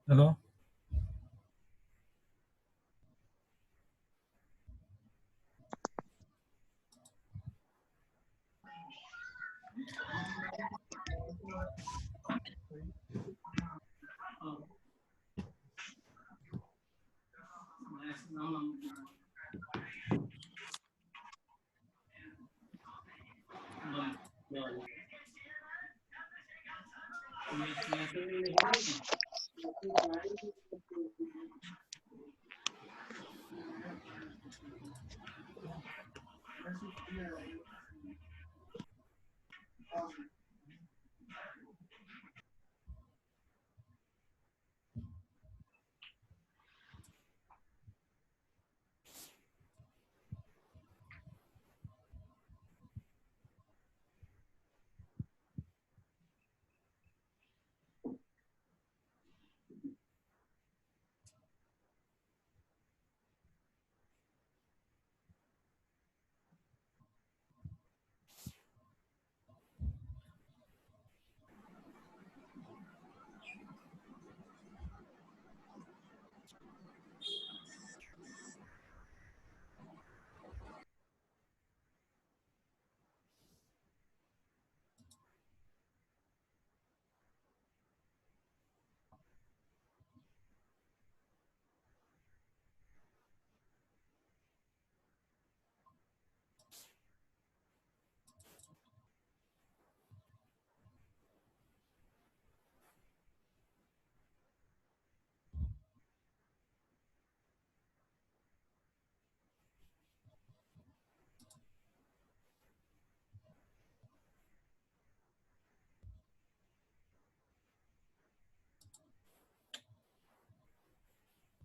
Hello.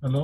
Hello.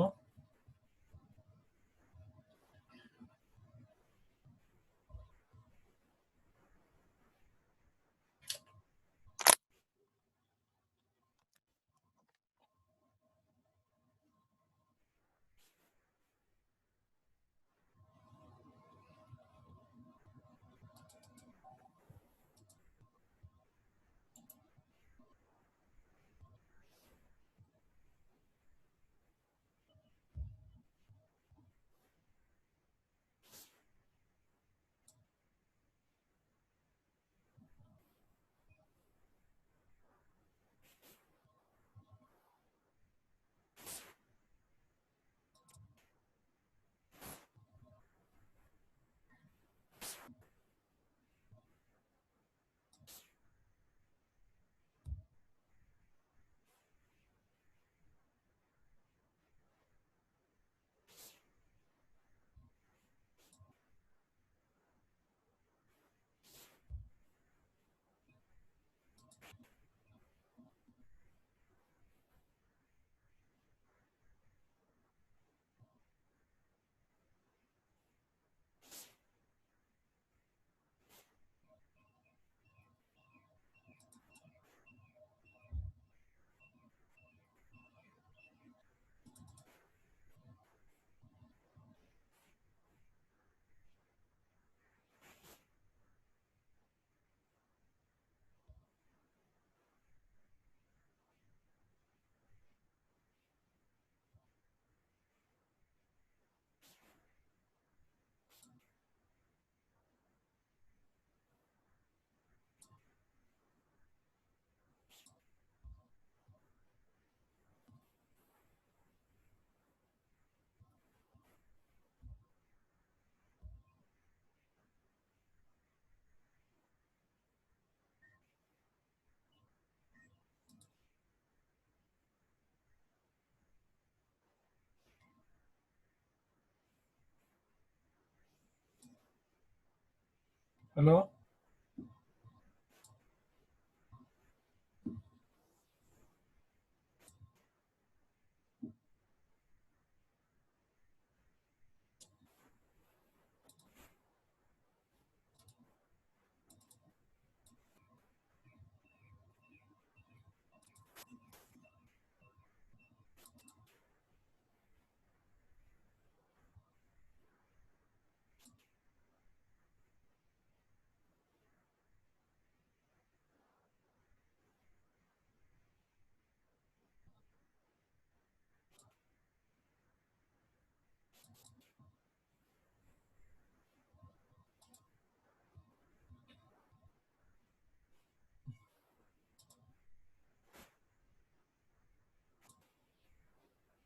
Hello.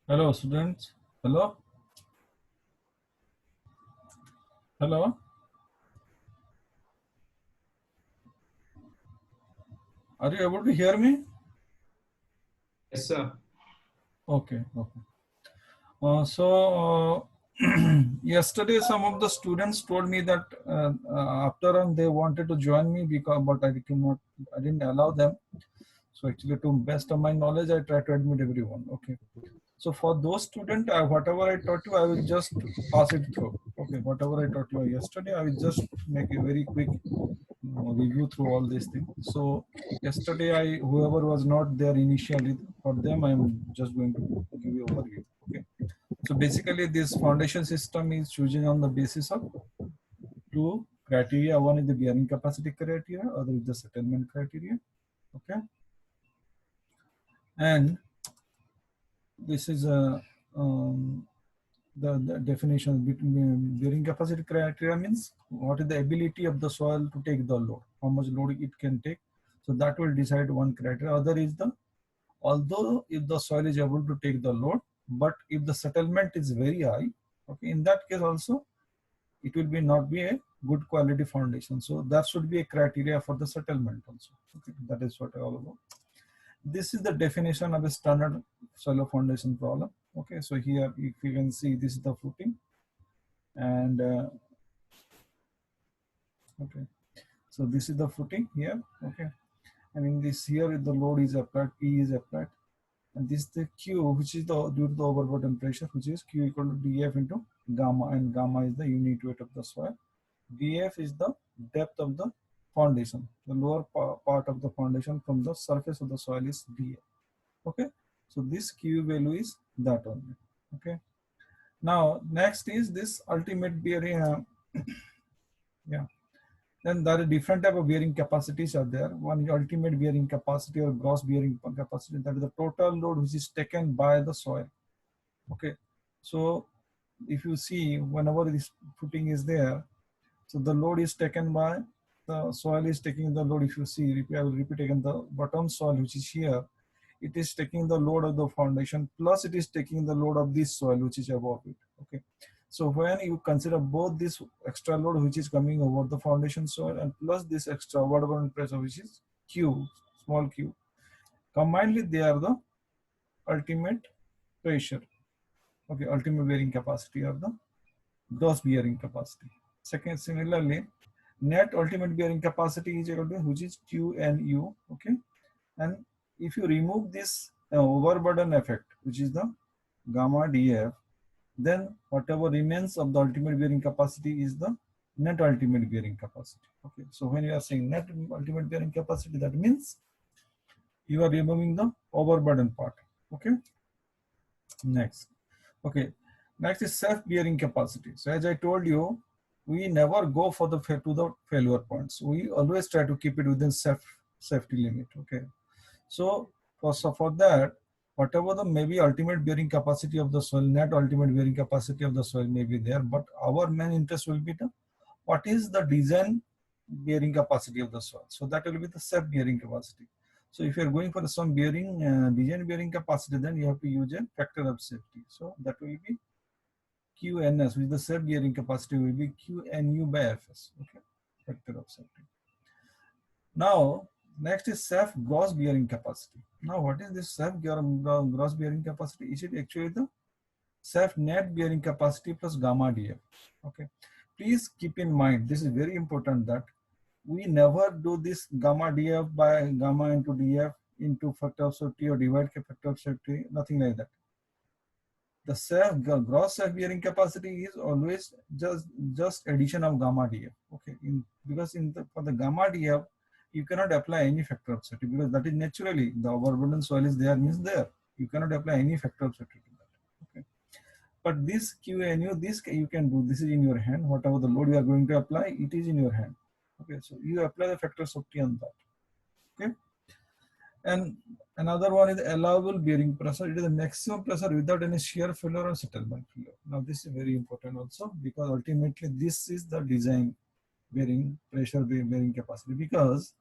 Hello, students. Hello. Hello. Are you able to hear me? Yes, sir. Okay. Okay. Yesterday, some of the students told me that after on they wanted to join me because, but I didn't allow them. So actually, to best of my knowledge, I try to admit everyone. Okay. So for those students, whatever I taught you, I will just pass it through. Okay. Whatever I taught you yesterday, I will just make a very quick review through all these things. So yesterday, whoever was not there initially, for them, I am just going to give you overview. Okay. So basically, this foundation system is choosing on the basis of two criteria. One is the bearing capacity criteria, other is the settlement criteria. Okay, and this is a the definition between bearing capacity criteria means what is the ability of the soil to take the load, how much load it can take. So that will decide one criteria. Other is the although if the soil is able to take the load, but if the settlement is very high, okay, in that case also it will be not be a good quality foundation. So that should be a criteria for the settlement also. Okay, that is what I all about. This is the definition of a standard soil foundation problem. Okay, so here if you can see this is the footing and okay, so this is the footing here. Okay, and in this here the load is applied, P is applied, and this is the Q, which is the due to the overburden pressure, which is Q equal to dF into gamma, and gamma is the unit weight of the soil. dF is the depth of the foundation. The lower part of the foundation from the surface of the soil is dF. Okay, so this Q value is that only. Okay, now next is this ultimate bearing. Yeah, then there are different type of bearing capacities are there. One is ultimate bearing capacity or gross bearing capacity. That is the total load which is taken by the soil. Okay, so if you see whenever this footing is there, so the load is taken by the soil is taking the load. If you see, I will repeat again, the bottom soil which is here, it is taking the load of the foundation plus it is taking the load of this soil which is above it. Okay, so when you consider both this extra load which is coming over the foundation soil and plus this extra overburden pressure which is Q, small q, combinedly they are the ultimate pressure. Okay, ultimate bearing capacity of the gross bearing capacity. Second, similarly, net ultimate bearing capacity is equal to which is Q and U. Okay, and if you remove this overburden effect, which is the gamma dF, then whatever remains of the ultimate bearing capacity is the net ultimate bearing capacity. Okay, so when you are saying net ultimate bearing capacity, that means you are removing the overburden part. Okay, next. Okay, next is self-bearing capacity. So as I told you, we never go for the to the failure points. We always try to keep it within safety limit. Okay, so for that, whatever the maybe ultimate bearing capacity of the soil, net ultimate bearing capacity of the soil may be there, but our main interest will be the what is the design bearing capacity of the soil. So that will be the self-bearing capacity. So if you are going for some bearing design bearing capacity, then you have to use a factor of safety. So that will be QNS, which is the self-bearing capacity will be QNU by FS. Okay, factor of safety. Now next is self gross bearing capacity. Now what is this self gross bearing capacity? Is it actually the self net bearing capacity plus gamma dF? Okay, please keep in mind, this is very important that we never do this gamma dF by gamma into dF into factor of safety or divide factor of safety, nothing like that. The gross self bearing capacity is always just addition of gamma dF. Okay, because for the gamma dF you cannot apply any factor of safety because that is naturally the overburden soil is there means there. You cannot apply any factor of safety to that. Okay, but this QNU, this you can do. This is in your hand. Whatever the load you are going to apply, it is in your hand. Okay, so you apply the factor of safety on that. Okay, and another one is allowable bearing pressure. It is the maximum pressure without any shear failure or settlement failure. Now this is very important also because ultimately this is the design bearing pressure bearing capacity, because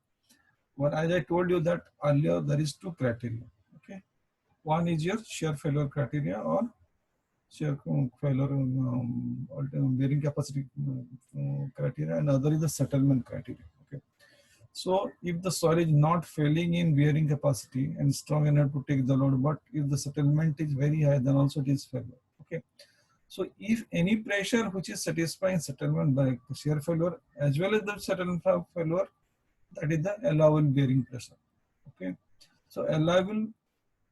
as I told you that earlier there is two criteria. Okay, One is your shear failure criteria or shear failure bearing capacity criteria, and other is the settlement criteria. Okay. So if the soil is not failing in bearing capacity and strong enough to take the load, but if the settlement is very high, then also it is failure. Okay. So if any pressure which is satisfying settlement by shear failure as well as the settlement failure, that is the allowable bearing pressure. Okay. So allowable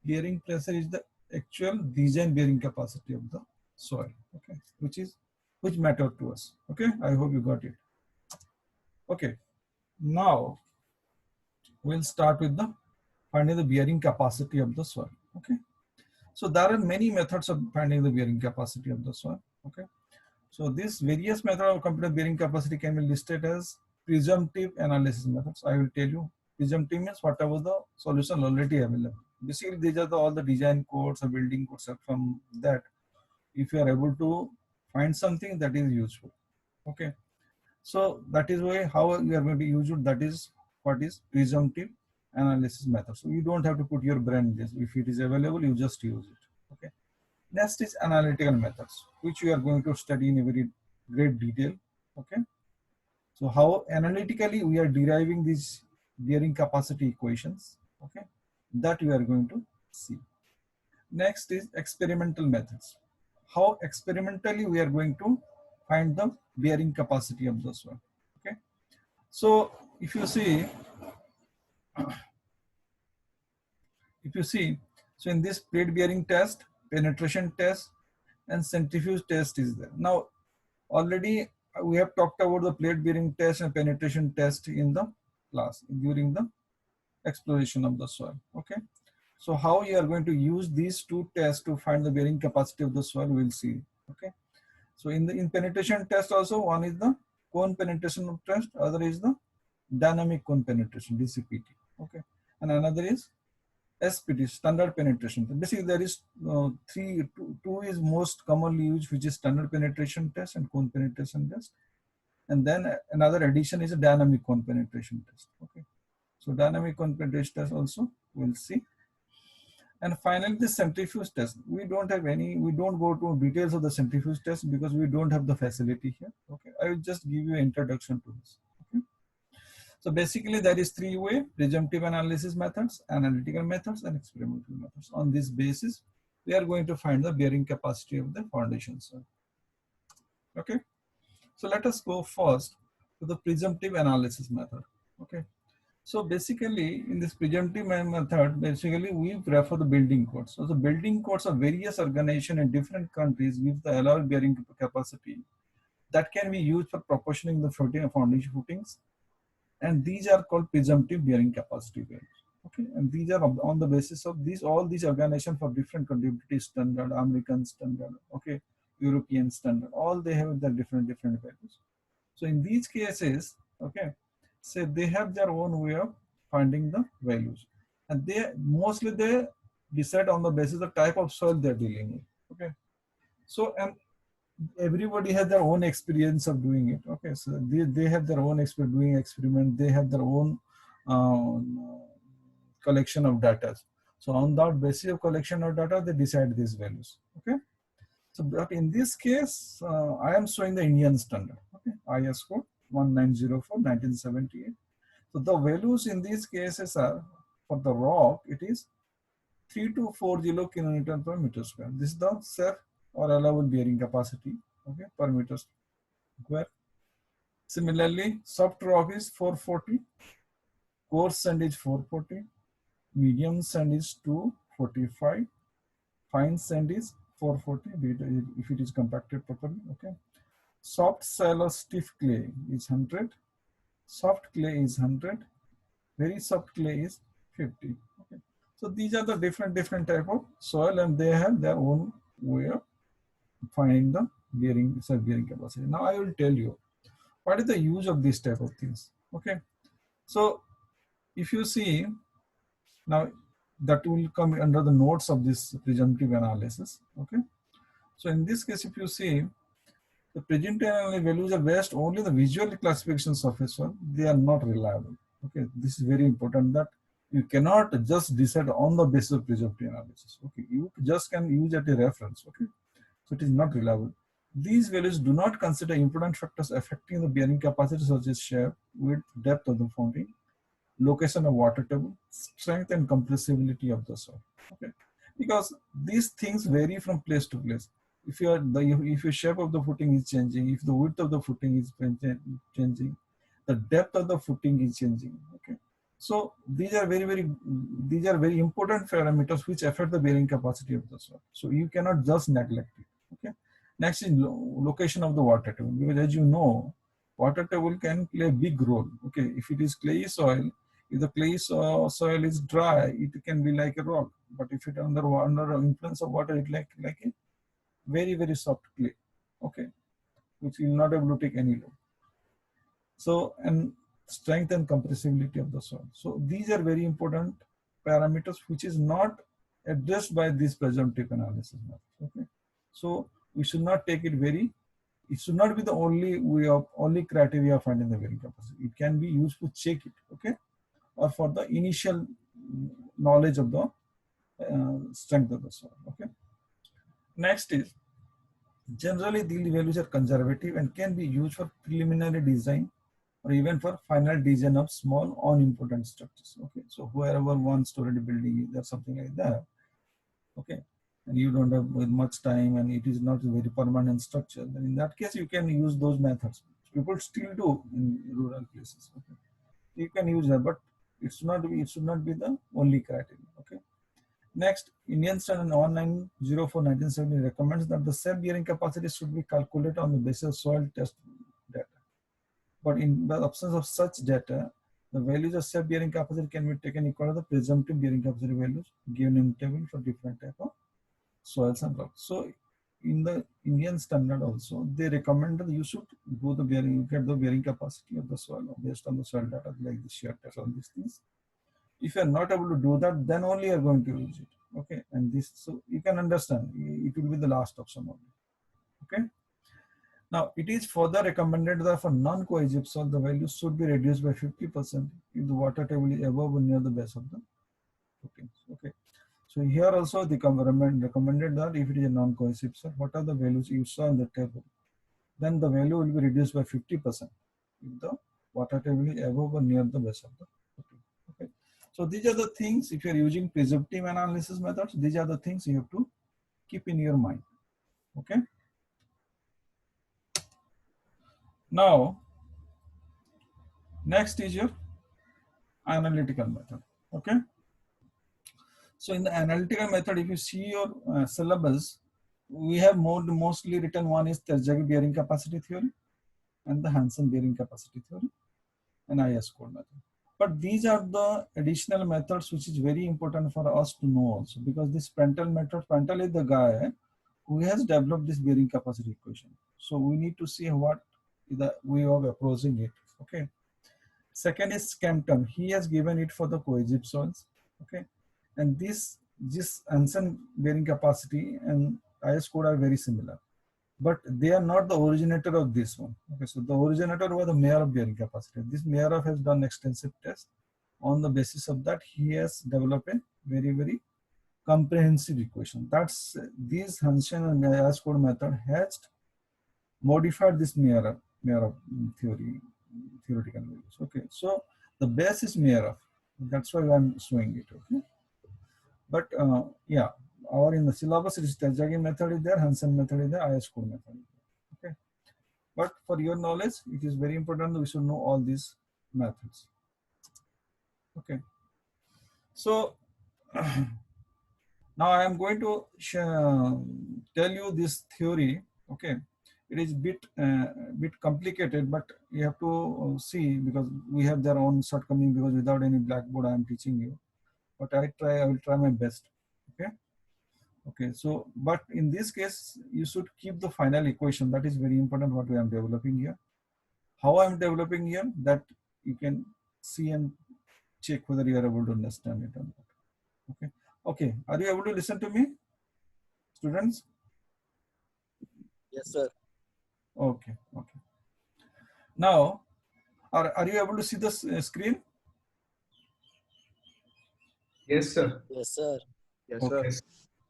bearing pressure is the actual design bearing capacity of the soil. Okay. Which matter to us. Okay. I hope you got it. Okay. Now we'll start with the finding the bearing capacity of the soil. Okay. So there are many methods of finding the bearing capacity of the soil. Okay. So these various methods of computing bearing capacity can be listed as presumptive analysis methods. I will tell you, presumptive means whatever the solution already available. Basically, these are all the design codes or building codes. From that, if you are able to find something, that is useful. Okay. So that is why how you are going to use it. That is what is presumptive analysis method. So you don't have to put your brain in this. If it is available, you just use it. Okay. Next is analytical methods, which we are going to study in a very great detail. Okay. So how analytically we are deriving these bearing capacity equations. Okay. That we are going to see. Next is experimental methods. How experimentally we are going to find the bearing capacity of the soil. Okay. So if you see, so in this plate bearing test, penetration test, and centrifuge test is there. Now, already we have talked about the plate bearing test and penetration test in the class during the exploration of the soil. Okay. So how you are going to use these two tests to find the bearing capacity of the soil, we'll see. Okay. So in penetration test also, one is the cone penetration test, other is the dynamic cone penetration, DCPT. Okay. And another is SPT, standard penetration. Basically, there is two is most commonly used, which is standard penetration test and cone penetration test. And then another addition is a dynamic cone penetration test. Okay. So dynamic cone penetration test also we'll see. And finally, the centrifuge test. We don't go to details of the centrifuge test because we don't have the facility here. Okay. I will just give you an introduction to this. Okay. So basically there is three-way: presumptive analysis methods, analytical methods, and experimental methods. On this basis, we are going to find the bearing capacity of the foundation soil. Okay. So let us go first to the presumptive analysis method. Okay. So basically in this presumptive method, basically we refer the building codes. So the building codes of various organizations in different countries with the allowed bearing capacity that can be used for proportioning the foundation footings. And these are called presumptive bearing capacity values. Okay, and these are on the basis of all these organizations for different countries, British standard, American standard, okay, European standard, all they have their different values. So in these cases, okay, say they have their own way of finding the values, and they decide on the basis of the type of soil they're dealing with. Okay, so and everybody has their own experience of doing it. Okay, so they have their own experience doing experiment. They have their own collection of data. So on that basis of collection of data, they decide these values. Okay, so but in this case, I am showing the Indian standard. Okay, IS code 1904/1978. So the values in these cases are, for the rock, it is 3240 kilonewton per meter square. This is the self or allowable bearing capacity, okay, per meter square. Similarly, soft rock is 440, coarse sand is 440, medium sand is 245, fine sand is 440 if it is compacted properly. Okay, soft soil or stiff clay is 100, soft clay is 100, very soft clay is 50. Okay, so these are the different type of soil, and they have their own way of finding the bearing capacity. Now I will tell you what is the use of this type of things. Okay, so if you see now, that will come under the notes of this presumptive analysis. Okay, so in this case, if you see, the presumptive analysis values are based only the visual classifications of a soil. They are not reliable. Okay, this is very important, that You cannot just decide on the basis of presumptive analysis. Okay, you just can use at a reference. Okay, so it is not reliable. These values do not consider important factors affecting the bearing capacity such as shape, width, depth of the founding, location of water table, strength and compressibility of the soil. Okay, because these things vary from place to place. If your shape of the footing is changing, if the width of the footing is changing, the depth of the footing is changing. Okay, so these are very important parameters which affect the bearing capacity of the soil. So you cannot just neglect it. Okay, next is location of the water table, because as you know, water table can play a big role. Okay, if it is clay soil, if the clay soil is dry, it can be like a rock. But if it under influence of water, it like a very soft clay. Okay, which will not able to take any load. So, and strength and compressibility of the soil. So these are very important parameters which is not addressed by this presumptive analysis method. Okay, so we should not take it very. It should not be the only criteria of finding the bearing capacity. It can be used to check it. Okay, or for the initial knowledge of the strength of the soil. Okay. Next is, generally these values are conservative and can be used for preliminary design or even for final design of small unimportant structures. Okay, so wherever one-story building is or something like that. Okay, and you don't have much time and it is not a very permanent structure, then in that case you can use those methods. People still do in rural places. Okay, you can use that, but it should not be the only criteria. Okay. Next, Indian Standard 1904/1970 recommends that the self bearing capacity should be calculated on the basis of soil test data. But in the absence of such data, the values of self bearing capacity can be taken equal to the presumptive bearing capacity values given in table for different type of soils and rocks. So in the Indian standard also, they recommend that you should do the bearing, get the bearing capacity of the soil based on the soil data like the shear test, all these things. If you are not able to do that, then only you are going to use it. Okay, and this, so you can understand, it will be the last option only. Okay. Now it is further recommended that for non-cohesive soil, the value should be reduced by 50% if the water table is above or near the base of the footings. Okay. So here also the recommended that if it is a non-cohesive soil, what are the values you saw in the table? Then the value will be reduced by 50% if the water table is above or near the base of the footing. Okay. So these are the things, if you are using presumptive analysis methods, these are the things you have to keep in your mind. Okay. Now, next is your analytical method. Okay. So in the analytical method, if you see your syllabus, we have mostly written, one is Terzaghi bearing capacity theory and the Hansen bearing capacity theory and IS code method. But these are the additional methods which is very important for us to know also, because this Prandtl method, Prandtl is the guy who has developed this bearing capacity equation. So we need to see what is the way of approaching it. Okay. Second is Skempton. He has given it for the cohesive soils. Okay. And this Hansen bearing capacity and IS code are very similar, but they are not the originator of this one. Okay, so the originator was the Mayerhof bearing capacity. This Mayerhof has done extensive tests. On the basis of that, he has developed a very comprehensive equation. That's this Hansen and IS code method has modified this Mayerhof theoretical values. Okay, so the base is Mayerhof. That's why I'm showing it. Okay, but yeah, our in the syllabus, it is Terzaghi method is there, Hansen method is there, IS code method is there. Okay, but for your knowledge, it is very important that we should know all these methods. Okay, so now I am going to tell you this theory. Okay, it is bit complicated, but you have to see, because we have their own shortcoming, because without any blackboard I am teaching you. But I will try my best. Okay. Okay, so but in this case, you should keep the final equation. That is very important what we are developing here. How I am developing here, that you can see and check whether you are able to understand it or not. Okay. Okay, are you able to listen to me, students? Yes, sir. Okay, okay. Now, are you able to see the screen? Yes, sir. Yes, sir. Yes, Okay. sir. Yes.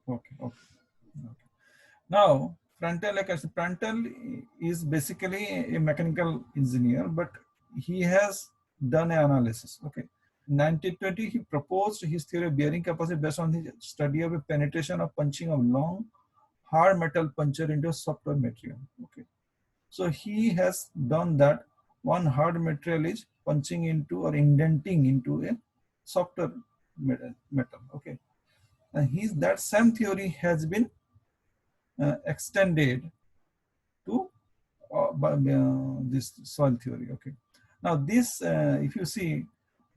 Okay. Okay. Now, Prandtl, like I said, Prandtl is basically a mechanical engineer, but he has done an analysis. Okay. In 1920, he proposed his theory of bearing capacity based on his study of a penetration of punching of long, hard metal puncture into a softer material. Okay. So he has done that. One hard material is punching into or indenting into a softer metal. Okay. And that same theory has been extended to by this soil theory. Okay. Now this, if you see,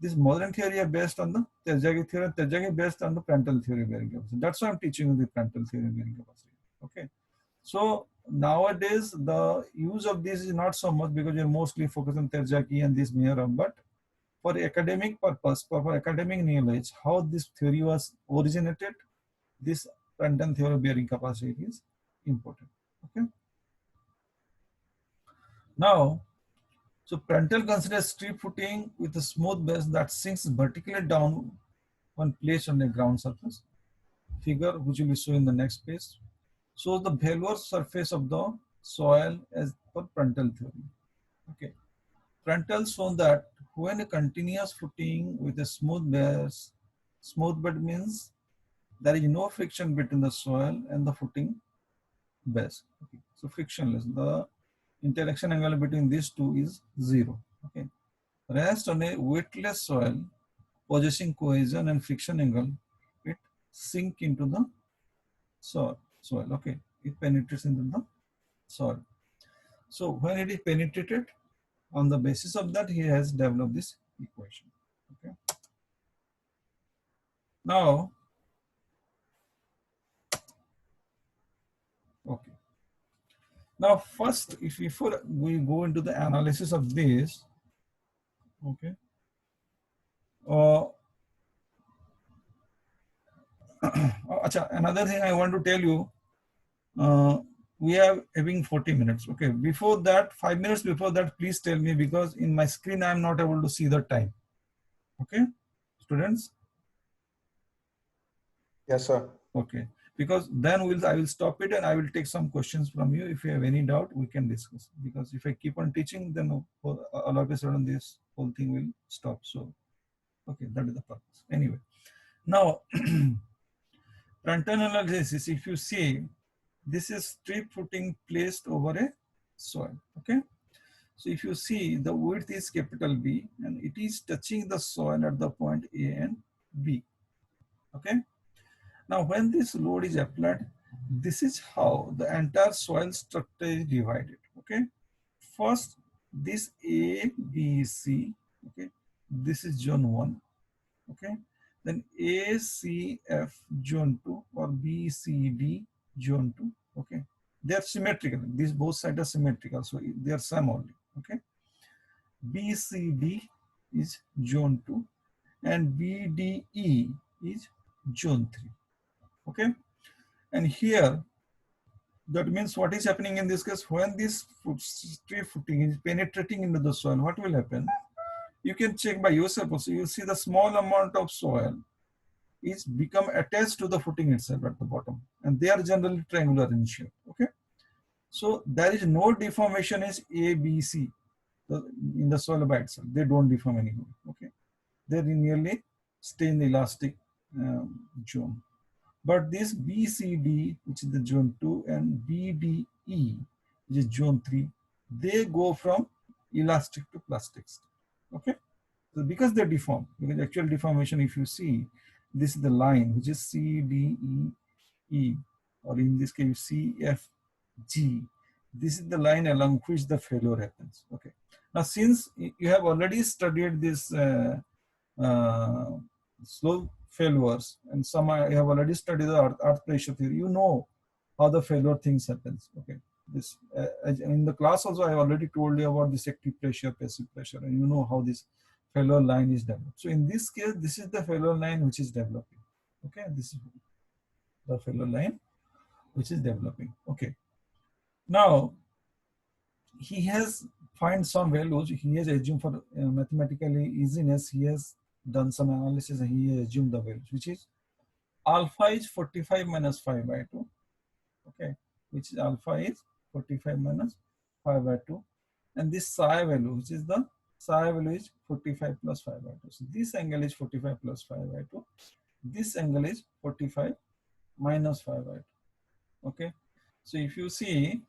this modern theory are based on the Terzaghi theory. Terzaghi based on the Prandtl theory of bearing capacity. That's why I'm teaching you the Prandtl theory of bearing capacity. Okay. So nowadays the use of this is not so much because you're mostly focused on Terzaghi and this Mehra, but for academic purpose, for academic knowledge, how this theory was originated, this Prandtl theory of bearing capacity is important. Okay. Now, so Prandtl considers strip footing with a smooth base that sinks vertically down when placed on a ground surface. Figure, which will be shown in the next page, shows the velour surface of the soil as per Prandtl theory. Okay. Prandtl shown that when a continuous footing with a smooth base, smooth bed means there is no friction between the soil and the footing base. Okay. So frictionless. The interaction angle between these two is zero. Okay. Rest on a weightless soil possessing cohesion and friction angle, it sink into the soil. Okay. It penetrates into the soil. So when it is penetrated, on the basis of that, he has developed this equation. Okay. Now, okay. Now, first, if before we go into the analysis of this, okay. Another thing I want to tell you, we are having 40 minutes. Okay. Before that, 5 minutes before that, please tell me, because in my screen, I am not able to see the time. Okay. Students? Yes, sir. Okay. Because then I will stop it and I will take some questions from you. If you have any doubt, we can discuss. Because if I keep on teaching, then all of a sudden this whole thing will stop. So, okay, that is the purpose. Anyway, now, Prandtl analysis, if you see, this is strip footing placed over a soil. Okay. So if you see, the width is capital B and it is touching the soil at the point A and B. Okay. Now, when this load is applied, this is how the entire soil structure is divided. Okay. First, this A, B, C. Okay. This is zone 1. Okay. Then A, C, F, zone 2, or B, C, D, zone 2. Okay. They are symmetrical. These both sides are symmetrical. So they are same only. Okay. B, C, D is zone 2 and B, D, E is zone 3. Okay. And here, that means what is happening in this case, when this strip footing is penetrating into the soil, what will happen? You can check by yourself also. You see the small amount of soil is become attached to the footing itself at the bottom. And they are generally triangular in shape. Okay. So there is no deformation is A, B, C in the soil by itself. They don't deform anymore. Okay. They nearly stay in the elastic zone. But this BCD, which is the zone 2, and BDE, which is zone 3, they go from elastic to plastic state. Okay. So because they deform, because actual deformation, if you see, this is the line which is CDE, or in this case CFG. This is the line along which the failure happens. Okay. Now, since you have already studied this slow failures, and some I have already studied the earth pressure theory, you know how the failure things happens. Okay. This in the class also I have already told you about this active pressure, passive pressure, and you know how this failure line is developed. So in this case, this is the failure line which is developing. Okay, this is the failure line which is developing. Okay. Now he has find some values. He has assumed for mathematically easiness. He has done some analysis, and he assumed the values, which is alpha is 45 minus 5 by 2. Okay, which is alpha is 45 minus 5 by 2. And this psi value, which is the psi value, is 45 plus 5 by 2. So this angle is 45 plus 5 by 2. This angle is 45 minus 5 by 2. Okay, so if you see,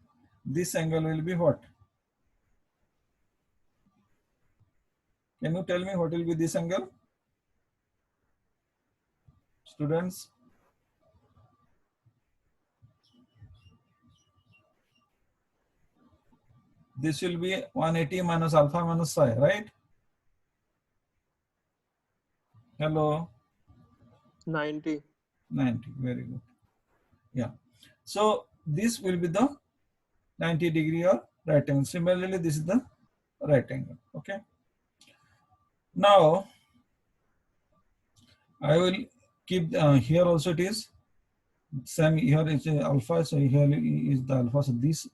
this angle will be what? Can you tell me what will be this angle? Students? This will be 180 minus alpha minus psi, right? Hello? 90. 90, very good. Yeah. So this will be the 90 degree or right angle. Similarly, this is the right angle. Okay. Now, I will keep here also it is same. Here is alpha, so here is the alpha. So this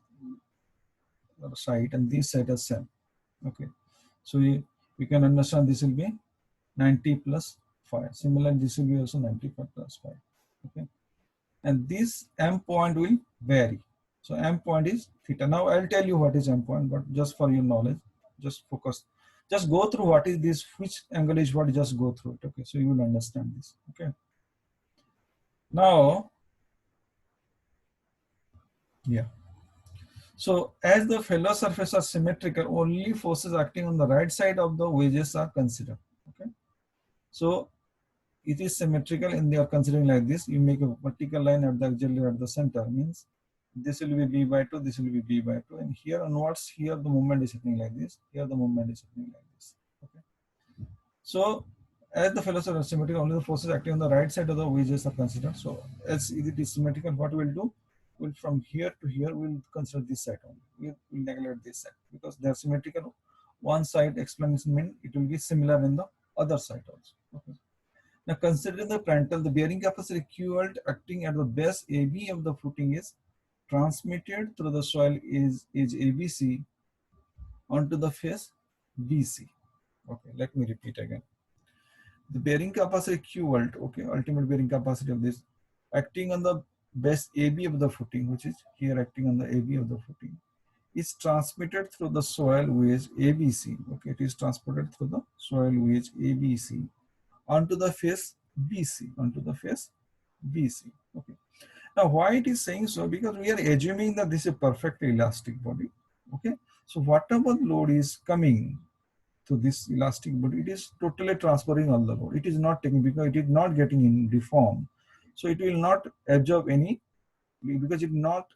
side and this side is same. Okay. So you can understand this will be 90 plus 5. Similarly, this will be also 95 plus 5. Okay. And this M point will vary. So M point is theta. Now I'll tell you what is M point, but just for your knowledge, just focus. Just go through what is this, which angle is what, just go through it. Okay, so you will understand this. Okay. Now, yeah. So as the fellow surfaces are symmetrical, only forces acting on the right side of the wedges are considered. Okay. So it is symmetrical and they are considering like this. You make a vertical line at the auxiliary at the center, means this will be b by 2, this will be b by 2, and here onwards, here the movement is happening like this, here the movement is happening like this. Okay. So as the fellows are symmetrical, only the forces acting on the right side of the wedges are considered. So as it is symmetrical, what we'll do, we'll from here to here, we'll consider this side only. We'll neglect this side because they are symmetrical. One side explanation means it will be similar in the other side also. Okay. Now considering the parental, the bearing capacity QL acting at the base AB of the footing is transmitted through the soil is ABC onto the face BC. Okay, let me repeat again. The bearing capacity QL, okay, ultimate bearing capacity of this, acting on the base AB of the footing, which is here acting on the AB of the footing, is transmitted through the soil wedge ABC. Okay, it is transported through the soil wedge ABC onto the face BC, onto the face BC. Okay. Now, why it is saying so? Because we are assuming that this is a perfectly elastic body. Okay. So whatever load is coming to this elastic body, it is totally transferring all the load. It is not taking, because it is not getting in deformed. So it will not absorb any, because it is not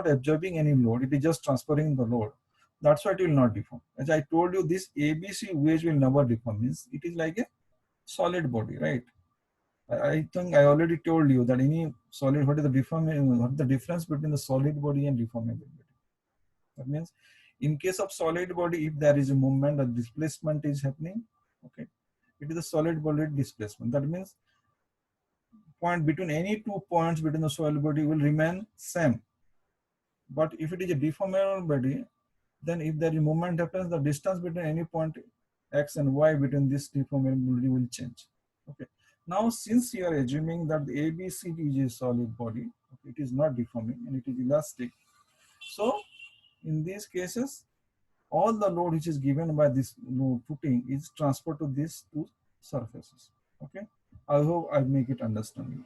absorbing any load. It is just transferring the load. That's why it will not deform. As I told you, this ABC wedge will never deform. Means it is like a solid body, right? I think I already told you that any solid, what is the difference between the solid body and deformable body? That means in case of solid body, if there is a movement or displacement is happening, okay, it is a solid body displacement. That means point between any 2 points between the solid body will remain same. But if it is a deformable body, then if there is movement happens, the distance between any point X and Y between this deformability will change. Okay. Now, since you are assuming that the ABC is a solid body, okay, it is not deforming and it is elastic. So, in these cases, all the load which is given by this footing is transferred to these two surfaces. Okay. I hope I make it understand.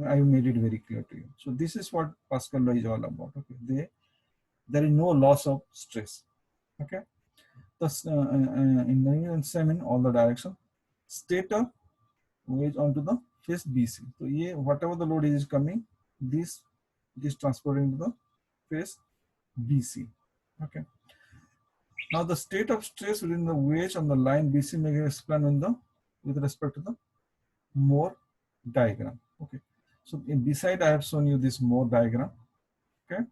I made it very clear to you. So this is what Pascal law is all about. Okay. There is no loss of stress. Okay. Thus, in the same in all the direction, stator wedge onto the face BC. So here, whatever the load is coming, this is transferring to the face BC. Okay. Now the state of stress within the wedge on the line BC may be explained with respect to the Moore diagram. Okay. So beside I have shown you this Moore diagram. Okay.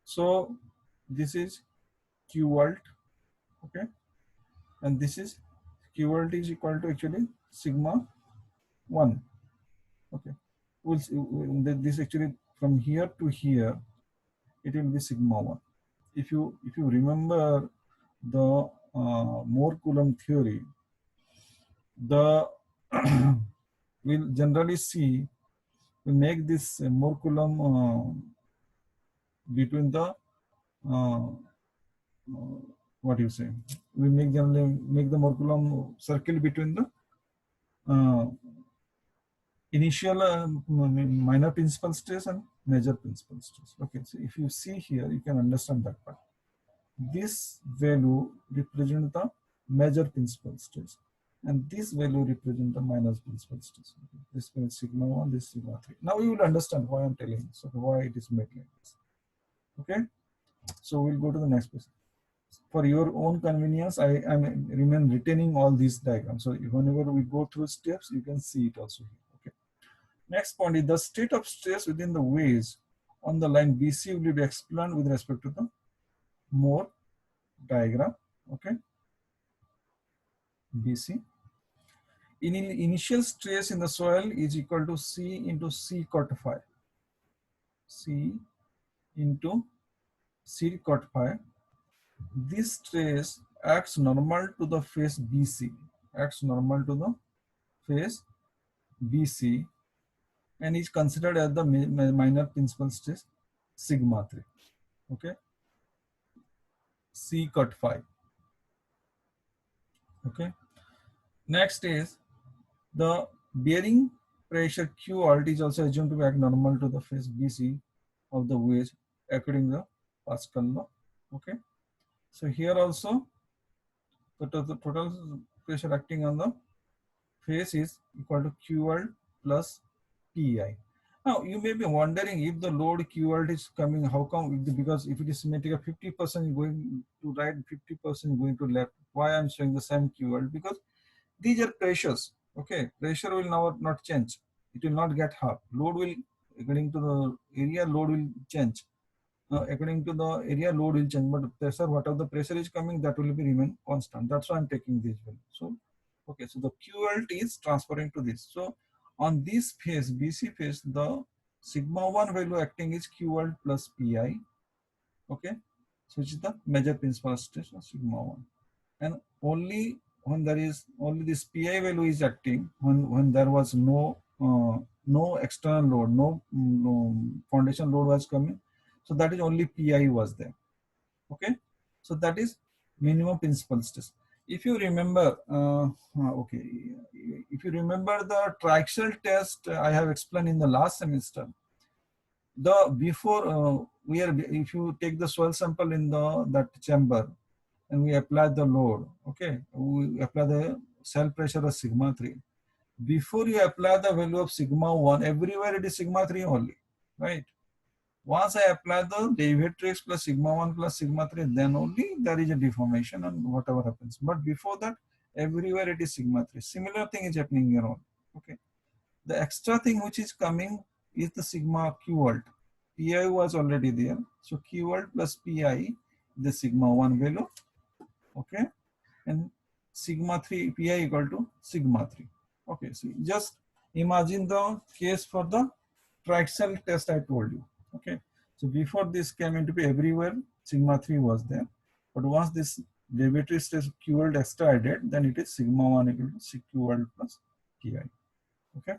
So this is Q volt. Okay. And this is Q volt is equal to actually sigma 1. Okay. This actually from here to here, it will be sigma 1. If you remember the Moore Coulomb theory, the we'll generally see we make this morculum between the uh, what do you say? We make generally make the morculum circle between the uh, initial minor principal stress and major principal stress. Okay, so if you see here, you can understand that part. This value represents the major principal stress, and this value represents the minor principal stress. Okay. This is sigma 1, this sigma 3. Now you will understand why I'm telling you, so why it is made like this. Okay, so we'll go to the next question. For your own convenience, I am remain retaining all these diagrams. So whenever we go through steps, you can see it also here. Okay. Next point is the state of stress within the waves on the line BC will be explained with respect to the Moore diagram. Okay. BC. Initial stress in the soil is equal to C into C cot phi. C into C cot phi. This stress acts normal to the phase BC. Acts normal to the phase BC and is considered as the minor principal stress sigma 3. Okay. C cot phi. Okay. Next is the bearing pressure Q alt is also assumed to be act normal to the phase BC of the wedge according to the Pascal law. Okay. So here also the total pressure acting on the face is equal to Q alt plus PI. Now you may be wondering if the load Q alt is coming, how come? Because if it is symmetrical, 50% going to right, 50% going to left. Why I'm showing the same Q alt? Because these are pressures. Okay, pressure will now not change. It will not get half. Load will, according to the area, load will change. According to the area, load will change, but pressure, whatever the pressure is coming, that will be remain constant. That's why I'm taking this value. So, okay, so the QLT is transferring to this. So, on this phase, BC phase, the sigma 1 value acting is QL plus PI. Okay, so which is the major principal stress of sigma 1. And only when there is only this PI value is acting when there was no external load, no foundation load was coming. So that is only PI was there. Okay, so that is minimum principal stress. If you remember, okay, if you remember the triaxial test I have explained in the last semester, the before we are if you take the soil sample in the that chamber and we apply the load, okay, we apply the cell pressure of sigma 3. Before you apply the value of sigma 1, everywhere it is sigma 3 only, right? Once I apply the derivative plus sigma 1 plus sigma 3, then only there is a deformation and whatever happens. But before that, everywhere it is sigma 3. Similar thing is happening here on. Okay. The extra thing which is coming is the sigma Q alt. PI was already there. So Q alt plus PI, the sigma 1 value. Okay. And sigma 3 pi equal to sigma 3. Okay, so just imagine the case for the triaxial test I told you. Okay, so before this came into be everywhere sigma 3 was there, but once this derivative stress Q world extra added, then it is sigma 1 equal to Q world plus Pi. Okay,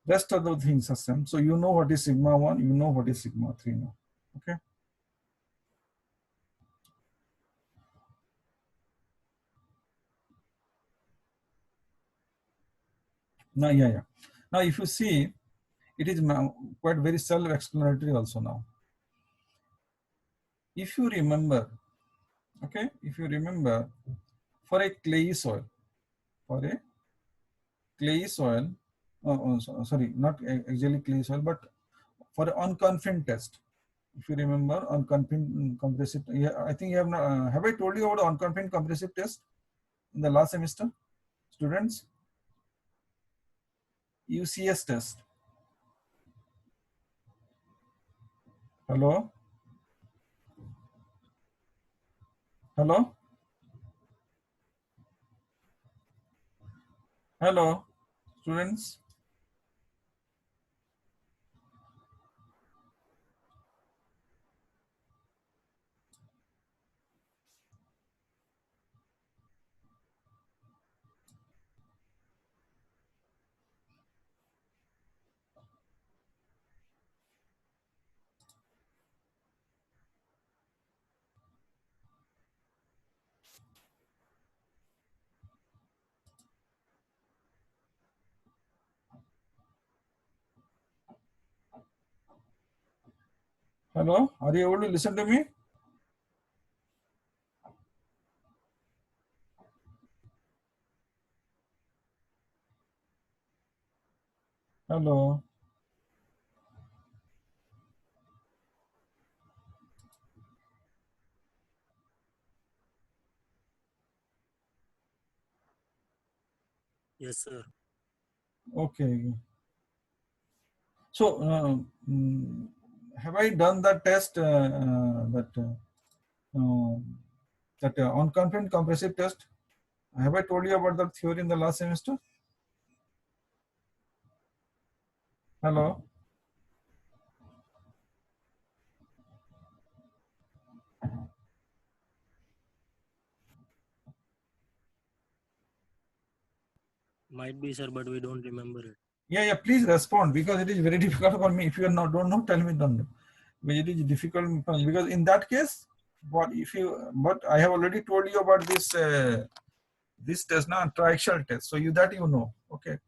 rest of the things are same. So you know what is sigma 1, you know what is sigma 3 now. Okay. Now, yeah. Now, if you see, it is quite very self-explanatory also now. If you remember, okay, if you remember, for a clayey soil, sorry, not exactly clay soil, but for an unconfined test, if you remember, unconfined compressive, yeah, I think you have not, have I told you about unconfined compressive test in the last semester, students? UCS test. Hello? Hello? Hello, students? Hello, are you able to listen to me? Hello. Yes, sir. Okay. So, have I done that test, on confident compressive test? Have I told you about that theory in the last semester? Hello? Might be, sir, but we don't remember it. Yeah, please respond because it is very difficult for me. If you are not don't know, tell me don't know. But it is difficult because in that case, but I have already told you about this test now, triaxial test. So you know, okay.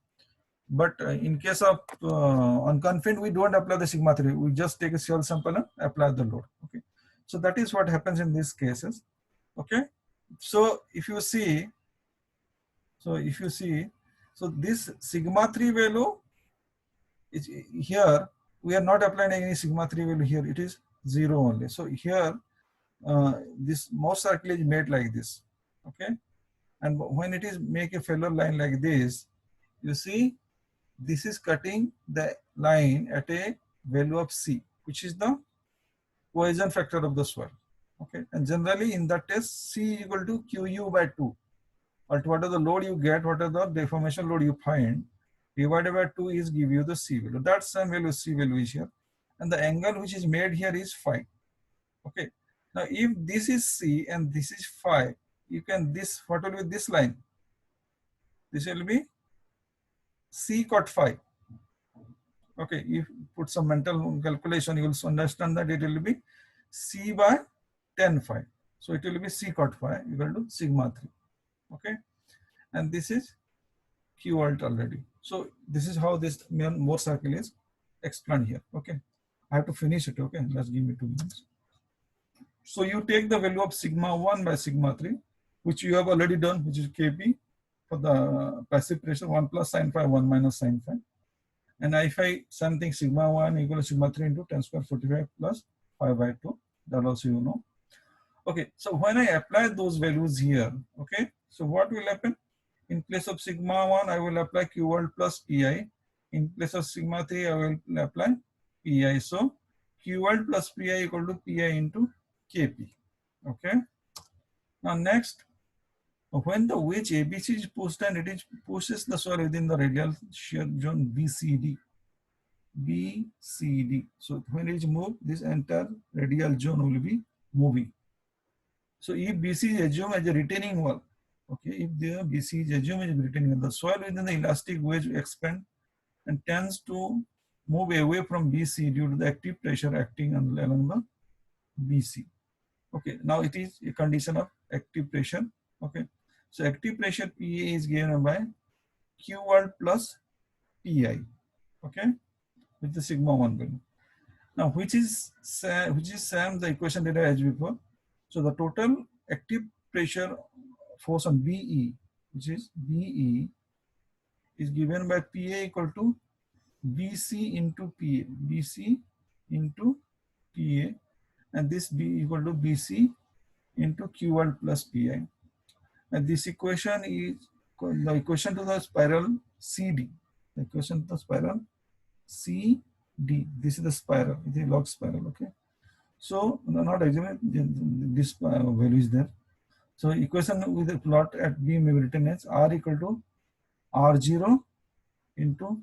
But in case of unconfined, we don't apply the sigma 3. We just take a shell sample and apply the load. Okay. So that is what happens in these cases. Okay. So if you see, so this sigma 3 value is here. We are not applying any sigma 3 value here. It is 0 only. So here, this Morse circle is made like this. Okay. And when it is make a failure line like this, you see this is cutting the line at a value of C, which is the cohesion factor of the soil. Okay, and generally in that test, C equal to QU by 2. But whatever the load you get, whatever the deformation load you find, divided by 2 is give you the C value. That same value, C value is here. And the angle which is made here is phi. Okay. Now if this is C and this is phi, you can what will be this line? This will be C cot phi. Okay, if you put some mental calculation, you will understand that it will be C by 10 phi. So it will be C cot phi equal to sigma 3. Okay, and this is Q alt already. So this is how this Morse circle is explained here. Okay, I have to finish it. Okay, let's give me 2 minutes. So you take the value of sigma 1 by sigma 3, which you have already done, which is Kp for the passive pressure 1 plus sine phi, 1 minus sine phi. And if I something sigma 1 equal to sigma 3 into 10 square 45 plus 5 by 2, that also you know. Okay, so when I apply those values here, okay, so what will happen? In place of sigma 1, I will apply Q world plus Pi. In place of sigma 3, I will apply Pi. So Q world plus Pi equal to Pi into Kp. Okay. Now next, when the wedge ABC is pushed and it pushes the soil within the radial shear zone BCD. BCD. So when it is moved, this entire radial zone will be moving. So if BC is assumed as a retaining wall, okay, if the BC is assumed as a retaining wall, the soil within the elastic wedge expand and tends to move away from BC due to the active pressure acting along the BC. Okay, now it is a condition of active pressure. Okay, so active pressure PA is given by Q world plus PI. Okay, with the sigma 1 value. Now, which is same the equation that I had before. So the total active pressure force on BE, which is BE, is given by PA equal to BC into PA, BC into PA, and this B equal to BC into Q world plus PI. And this equation is the equation to the spiral CD. The equation to the spiral CD. This is the spiral. It is a log spiral. Okay. So not examine this value is there. So equation with the plot at B may be written as R equal to R0 into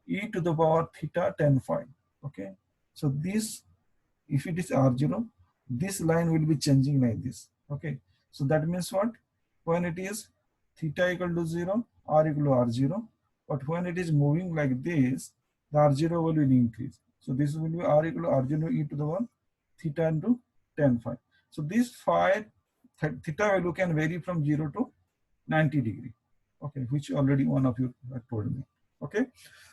e to the power theta 10 phi. Okay. So this, if it is R0, this line will be changing like this. Okay. So that means what? When it is theta equal to 0, R equal to R0. But when it is moving like this, the R0 will increase. So this will be R equal to R0 e to the 1 theta into 10 phi. So this phi theta value can vary from 0 to 90 degree. Okay, which already one of you had told me. Okay,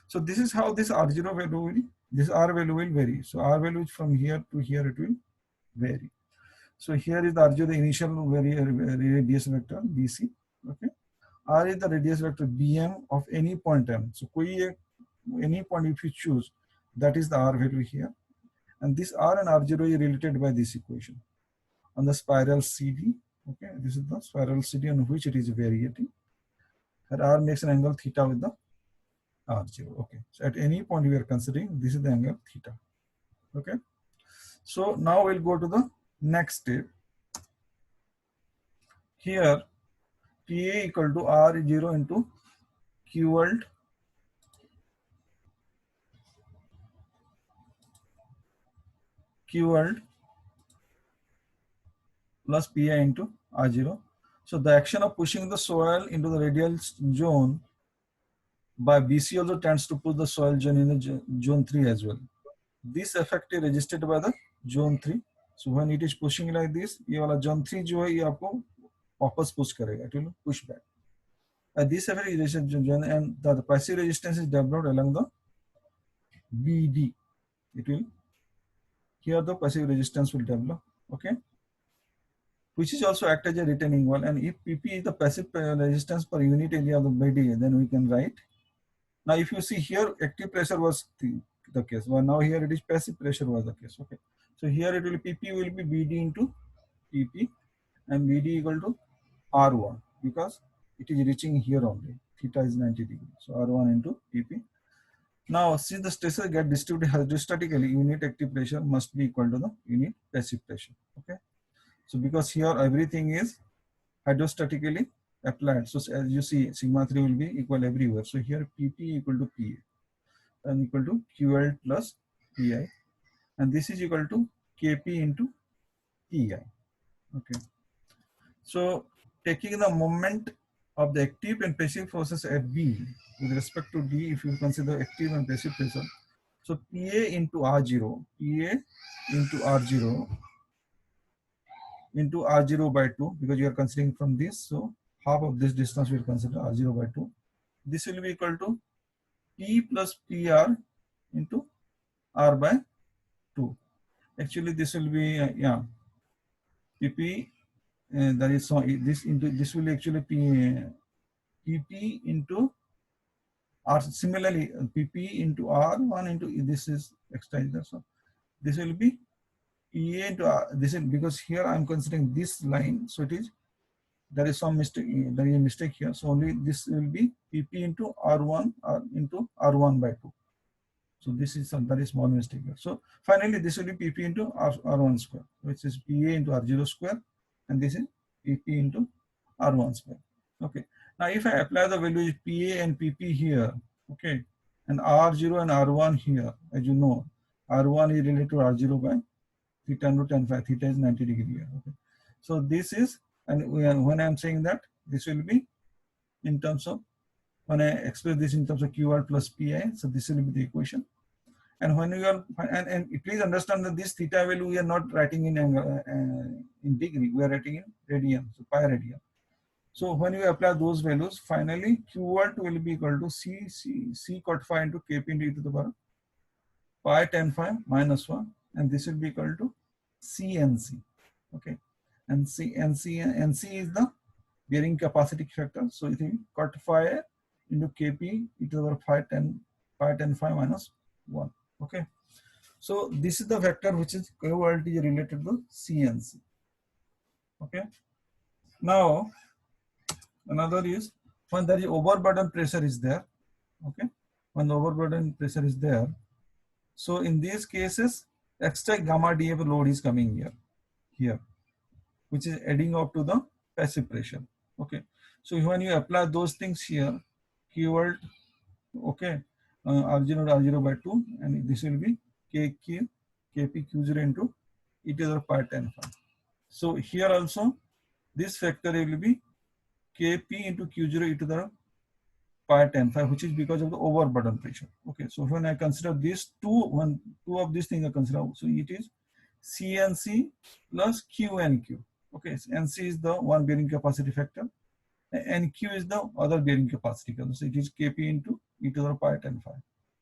so this is how this R0 value will, this R value will vary. So R value from here to here it will vary. So here is the R0, the initial radius vector BC. Okay, R is the radius vector BM of any point M. So any point if you choose, that is the R value here. And this R and R0 is related by this equation. On the spiral CD, okay, this is the spiral CD on which it is varying. And R makes an angle theta with the R0. Okay, so at any point we are considering, this is the angle theta. Okay, so now we'll go to the next step. Here, PA equal to R0 into Q volt plus PI into R0. So the action of pushing the soil into the radial zone by BC also tends to push the soil zone in the zone 3 as well. This effect is registered by the zone 3. So when it is pushing like this, ये वाला zone 3 जो है ये आपको वापस push करेगा, it will push back. This effect is registered zone, and the passive resistance is developed along the BD. It will, here the passive resistance will develop, okay, which is also act as a retaining wall. And if PP is the passive resistance per unit area of the BD, then we can write. Now if you see here, active pressure was the case, well now here it is passive pressure was the case. Okay, so here it will PP will be BD into PP, and BD equal to R1 because it is reaching here only. Theta is 90 degrees, so R1 into PP. Now since the stresses get distributed hydrostatically, unit active pressure must be equal to the unit passive pressure. Okay, so because here everything is hydrostatically applied, so as you see sigma 3 will be equal everywhere. So here PP equal to PA and equal to QL plus PI, and this is equal to KP into PI. Okay, so taking the moment of the active and passive forces at B with respect to D, if you consider active and passive pressure, so PA into R0, PA into R0 into R0 by 2, because you are considering from this, so half of this distance we will consider R0 by 2. This will be equal to P plus PR into R by 2. Actually this will be PP, that is, so this into this will actually be PP into R. Similarly PP into R1 into this is extra, so this will be PA into R. This is because here I am considering this line, so it is, there is some mistake, there is a mistake here, so only this will be PP into R1 into R1 by 2. So this is some very small mistake here. So finally this will be PP into R1 square, which is PA into R0 square, and this is PP into R1 square. Okay, now if I apply the values PA and PP here, okay, and R0 and R1 here, as you know, R1 is related to R0 by theta into tan phi. Theta is 90 degree here. Okay, so this is, and when I am saying that, this will be in terms of, when I express this in terms of QR plus PI, so this will be the equation. And when you are, and please understand that this theta value we are not writing in angle, in degree, we are writing in radian, so pi radian. So when you apply those values, finally Q1 will be equal to C cot phi into Kp into e to the power pi tan phi minus 1, and this will be equal to CNC. Okay, and NC is the bearing capacity factor, so it will cot phi into Kp e to the power pi tan phi minus 1. Okay, so this is the vector which is covalently related to CNC. Okay, now another is when there is overburden pressure is there. Okay, when the overburden pressure is there, so in these cases extra gamma dF load is coming here, which is adding up to the passive pressure. Okay, so when you apply those things here, Q volt, okay, R0 to R0 by 2, and this will be KQ Kp Q0 into e to the power tan phi. So here also this factor will be Kp into Q0 e to the power tan phi, which is because of the overburden pressure. Okay, so when I consider these two of these things I consider, so it is CNC plus QNQ. Okay, so NC is the one bearing capacity factor, and Q is the other bearing capacity factor. So it is Kp into e to the pi 10 phi.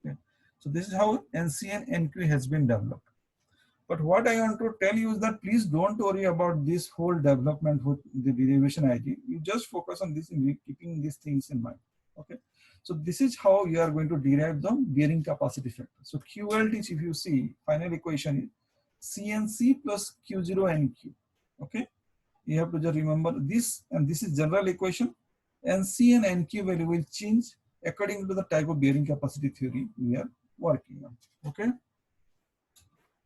Okay. So this is how NC and NQ has been developed. But what I want to tell you is that please don't worry about this whole development with the derivation ID. You just focus on this in keeping these things in mind. Okay. So this is how you are going to derive the bearing capacity factor. So QLT, if you see, final equation is CNC plus Q0 NQ. Okay. You have to just remember this, and this is general equation. NC and NQ value will change according to the type of bearing capacity theory we are working on. Okay.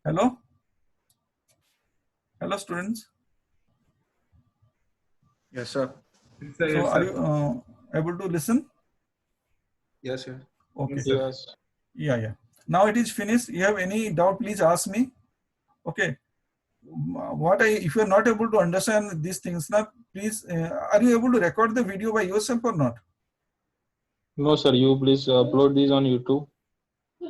Hello. Hello, students. Yes, sir. Yes, sir. So Yes, are sir. you able to listen? Yes, sir. Okay. Yes, sir. Yes. Yeah. Now it is finished. You have any doubt, please ask me. Okay. If you are not able to understand these things now, please, are you able to record the video by yourself or not? No, sir. You please upload these on YouTube.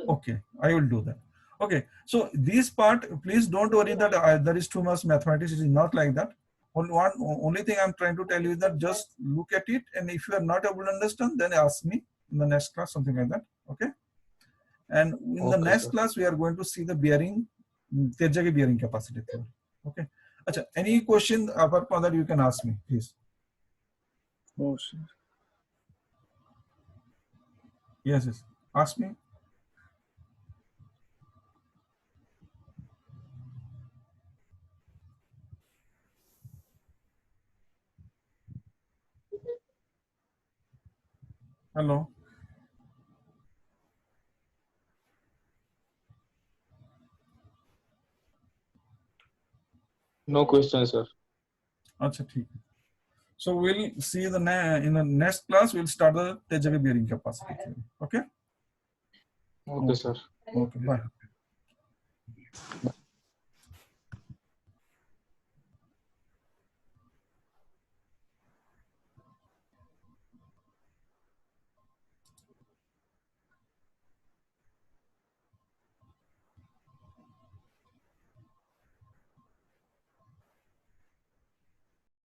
Okay, I will do that. Okay, so this part, please don't worry that there is too much mathematics. It is not like that. Only thing I'm trying to tell you is that just look at it, and if you are not able to understand, then ask me in the next class, something like that. Okay. And in the Okay, next sir. class, we are going to see the bearing, Terzaghi bearing capacity theory. Okay. Achha, any question apart from that you can ask me, please. Oh, sir. Yes. Ask me. Hello. No question, sir. Achha, theek hai. So we'll see in the next class. We'll start the Terzaghi bearing capacity theory. Okay. Okay, sir. Okay. Bye.